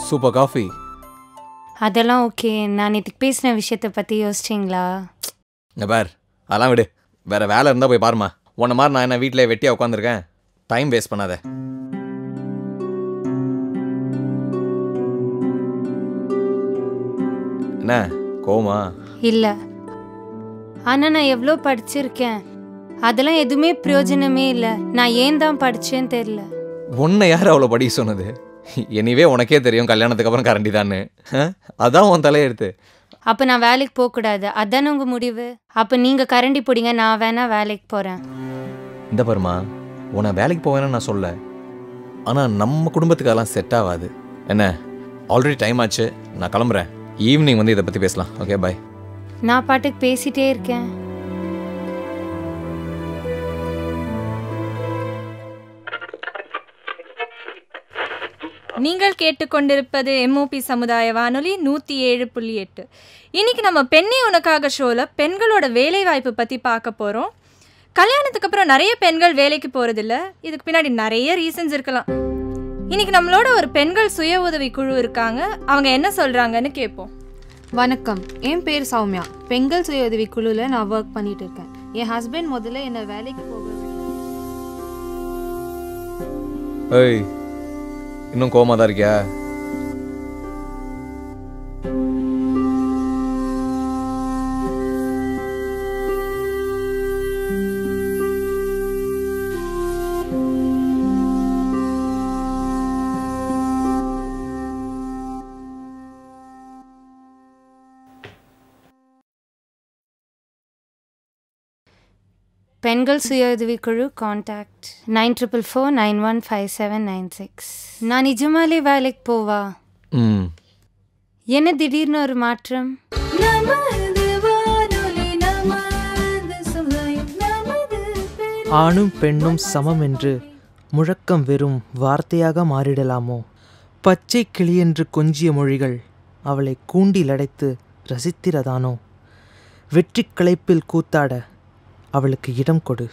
Super coffee. அதெல்லாம் okay. நான் இதுக்கு பேசின விஷயத்தை பற்றி யோசிச்சிங்களா? பார், அதெல்லாம் விடு. வேறு வேலை இருந்தால் போய் பாருமா. உன்ன மாதிரி நான் என்ன வீட்டில் வெட்டியாக உட்காந்துருக்கேன்? டைம் வேஸ்ட் பண்ணாத. என்ன கோவமா? இல்லை, ஆனால் நான் எவ்வளோ படிச்சிருக்கேன். அதெல்லாம் எதுவுமே பிரயோஜனமே இல்லை. நான் ஏன் தான் படித்தேன்னு தெரில. உன்னை யார் அவ்வளோ படிக்க சொன்னது? எனிவே உனக்கே தெரியும் கல்யாணத்துக்கு அப்புறம் கரண்டி தானே. அதான் உன் தலையெடுத்து. அப்போ நான் வேலைக்கு போகக்கூடாது, அதானே உங்கள் முடிவு? அப்போ நீங்கள் கரண்டி பிடிங்க, நான் வேணா வேலைக்கு போகிறேன். இந்த பாருமா, உன்னை வேலைக்கு போவேன்னு நான் சொல்ல. ஆனால் நம்ம குடும்பத்துக்கு அதெல்லாம் செட் ஆகாது. என்ன, ஆல்ரெடி டைம் ஆச்சு, நான் கிளம்புறேன். ஈவினிங் வந்து இதை பற்றி பேசலாம். ஓகே, பாய். நான் பாட்டுக்கு பேசிகிட்டே இருக்கேன். நீங்கள் கேட்டுக்கொண்டிருப்பது MOP சமுதாய வானொலி 107.8. இன்னைக்கு நம்ம பெண்ணே உனக்காக ஷோவில் பெண்களோட வேலை வாய்ப்பு பற்றி பார்க்க போகிறோம். கல்யாணத்துக்கு அப்புறம் நிறைய பெண்கள் வேலைக்கு போகிறதில்ல. இதுக்கு பின்னாடி நிறைய ரீசன்ஸ் இருக்கலாம். இன்னைக்கு நம்மளோட ஒரு பெண்கள் சுய உதவி குழு இருக்காங்க. அவங்க என்ன சொல்கிறாங்கன்னு கேட்போம். வணக்கம், என் பேர் சௌமியா. பெண்கள் சுய உதவி குழுவில் நான் ஒர்க் பண்ணிட்டு இருக்கேன். என் ஹஸ்பண்ட் முதல்ல என்னை வேலைக்கு போக. ஏய், இன்னும் கோவமா தான் இருக்கியா? பெண்கள் சுய உதவி குழு கான்டாக்ட் 9444915796. நான் நிஜமாலே வேலைக்கு போவா? என்ன திடீர்னு ஒரு மாற்றம்? ஆணும் பெண்ணும் சமம் என்று முழக்கம் வெறும் வார்த்தையாக மாறிடலாமோ? பச்சை கிளியென்று கொஞ்சிய மொழிகள் அவளை கூண்டில் அடைத்து ரசித்திரதானோ? வெற்றி களைப்பில் கூத்தாட அவளுக்கு இடம் கொடு.